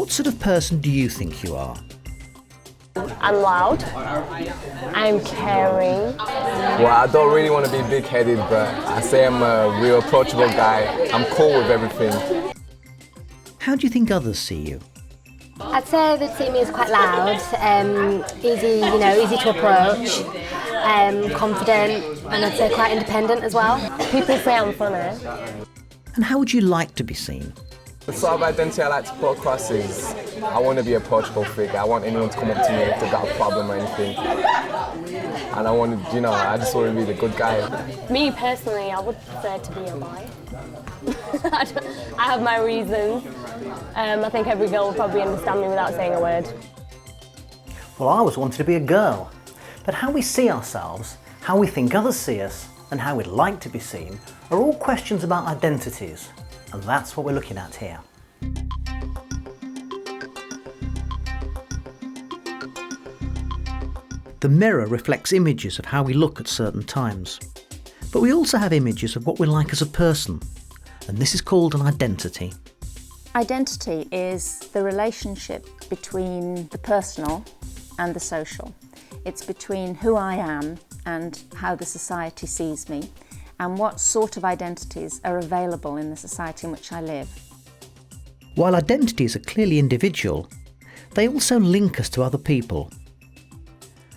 What sort of person do you think you are? I'm loud. I'm caring. Well, I don't really want to be big-headed, but I say I'm a real approachable guy. I'm cool with everything. How do you think others see you? I'd say they'd see me as quite loud, easy to approach, confident, and I'd say quite independent as well. People say I'm funny. And how would you like to be seen? The sort of identity I like to put across is I want to be an approachable figure. I want anyone to come up to me if they've got a problem or anything. And I want to, I just want to be the good guy. Me personally, I would prefer to be a boy. I have my reasons. I think every girl would probably understand me without saying a word. Well, I always wanted to be a girl. But how we see ourselves, how we think others see us, and how we'd like to be seen are all questions about identities. And that's what we're looking at here. The mirror reflects images of how we look at certain times. But we also have images of what we're like as a person. And this is called an identity. Identity is the relationship between the personal and the social. It's between who I am and how the society sees me, and what sort of identities are available in the society in which I live. While identities are clearly individual, they also link us to other people.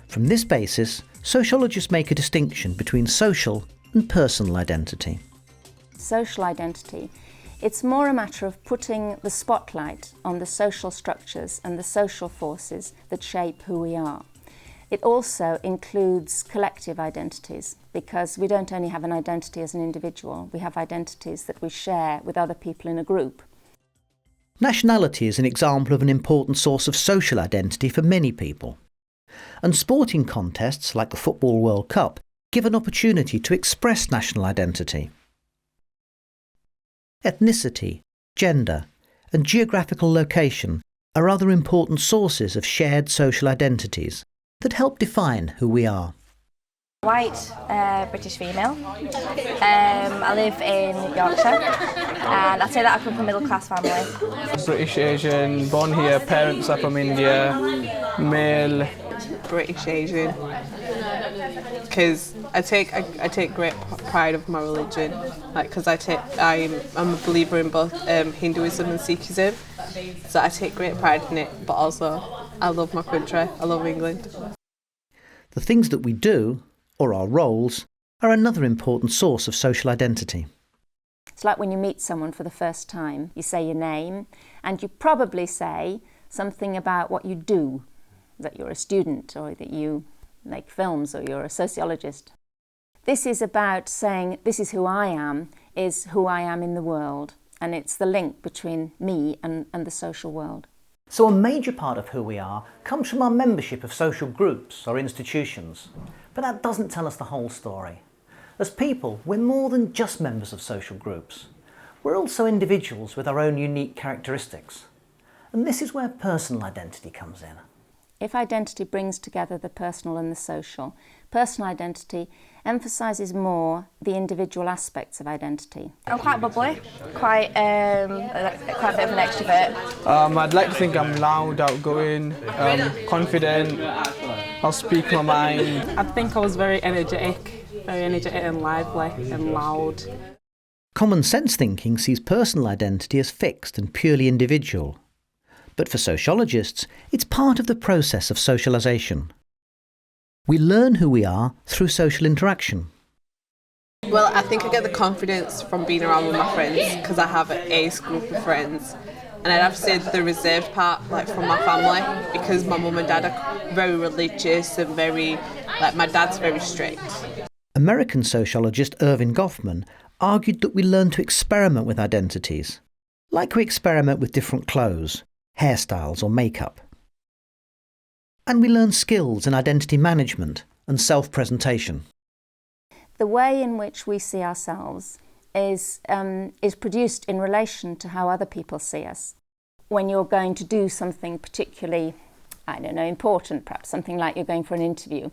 From this basis, sociologists make a distinction between social and personal identity. Social identity, it's more a matter of putting the spotlight on the social structures and the social forces that shape who we are. It also includes collective identities, because we don't only have an identity as an individual, we have identities that we share with other people in a group. Nationality is an example of an important source of social identity for many people. And sporting contests like the Football World Cup give an opportunity to express national identity. Ethnicity, gender, and geographical location are other important sources of shared social identities that help define who we are. White, British female. I live in Yorkshire, and I'd say that I come from a middle-class family. British Asian, born here, parents are from India, male. British Asian, because I take great pride of my religion, because I'm a believer in both Hinduism and Sikhism, so I take great pride in it. But also, I love my country. I love England. The things that we do, or our roles, are another important source of social identity. It's like when you meet someone for the first time, you say your name, and you probably say something about what you do, that you're a student, or that you make films, or you're a sociologist. This is about saying, this is who I am in the world, and it's the link between me and the social world. So a major part of who we are comes from our membership of social groups or institutions. But that doesn't tell us the whole story. As people, we're more than just members of social groups. We're also individuals with our own unique characteristics. And this is where personal identity comes in. If identity brings together the personal and the social, personal identity emphasises more the individual aspects of identity. I'm quite bubbly, quite a bit of an extrovert. I'd like to think I'm loud, outgoing, confident. I'll speak my mind. I think I was very energetic and lively and loud. Common sense thinking sees personal identity as fixed and purely individual. But for sociologists, it's part of the process of socialisation. We learn who we are through social interaction. Well, I think I get the confidence from being around with my friends, because I have an ace group of friends. And I'd have to say the reserved part, from my family, because my mum and dad are very religious and my dad's very strict. American sociologist Irving Goffman argued that we learn to experiment with identities, like we experiment with different clothes, hairstyles or makeup. And we learn skills in identity management and self-presentation. The way in which we see ourselves is produced in relation to how other people see us. When you're going to do something particularly, important, perhaps something like you're going for an interview,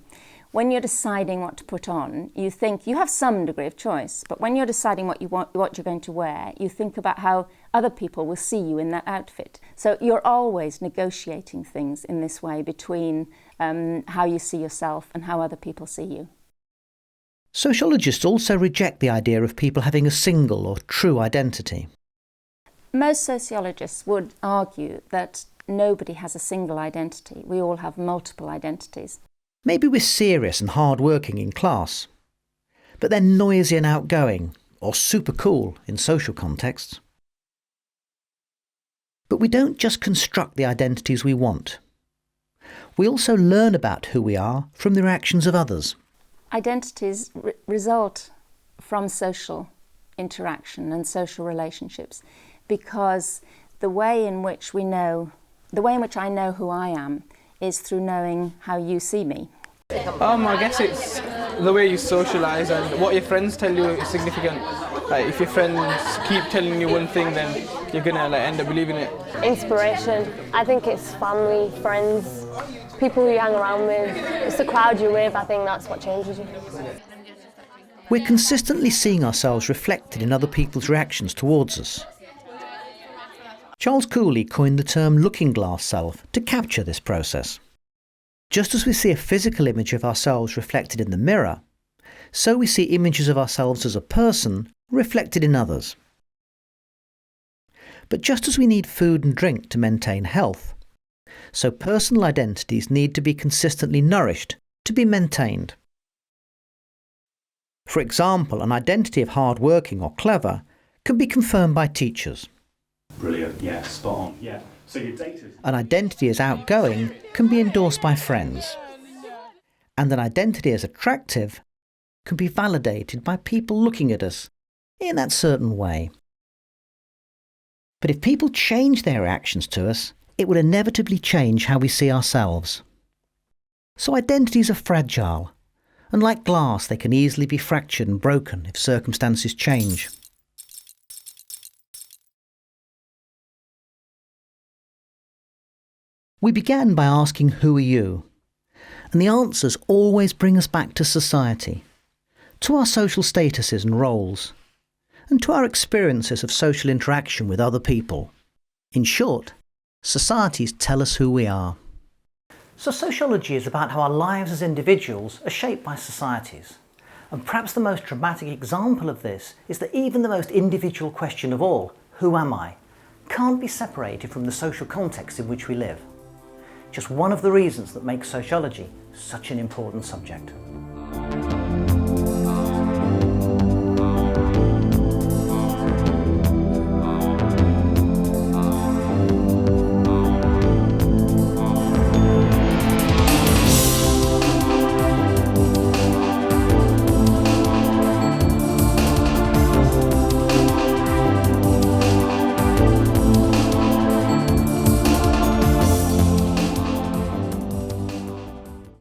when you're deciding what to put on, you think you have some degree of choice, but when you're deciding what you're going to wear, you think about how other people will see you in that outfit. So you're always negotiating things in this way between how you see yourself and how other people see you. Sociologists also reject the idea of people having a single or true identity. Most sociologists would argue that nobody has a single identity. We all have multiple identities. Maybe we're serious and hard-working in class, but then noisy and outgoing, or super cool in social contexts. But we don't just construct the identities we want. We also learn about who we are from the reactions of others. Identities result from social interaction and social relationships, because the way in which I know who I am is through knowing how you see me. I guess it's the way you socialise and what your friends tell you is significant. Like if your friends keep telling you one thing, then you're gonna end up believing it. Inspiration. I think it's family, friends, people you hang around with. It's the crowd you're with. I think that's what changes you. We're consistently seeing ourselves reflected in other people's reactions towards us. Charles Cooley coined the term looking glass self to capture this process. Just as we see a physical image of ourselves reflected in the mirror, so we see images of ourselves as a person reflected in others. But just as we need food and drink to maintain health, so personal identities need to be consistently nourished to be maintained. For example, an identity of hard-working or clever can be confirmed by teachers. Brilliant, yeah, spot on, yeah. So your data. An identity as outgoing can be endorsed by friends. And an identity as attractive can be validated by people looking at us in that certain way. But if people change their reactions to us, it will inevitably change how we see ourselves. So identities are fragile, and like glass, they can easily be fractured and broken if circumstances change. We began by asking, who are you? And the answers always bring us back to society, to our social statuses and roles, and to our experiences of social interaction with other people. In short, societies tell us who we are. So sociology is about how our lives as individuals are shaped by societies. And perhaps the most dramatic example of this is that even the most individual question of all, who am I, can't be separated from the social context in which we live. Just one of the reasons that makes sociology such an important subject.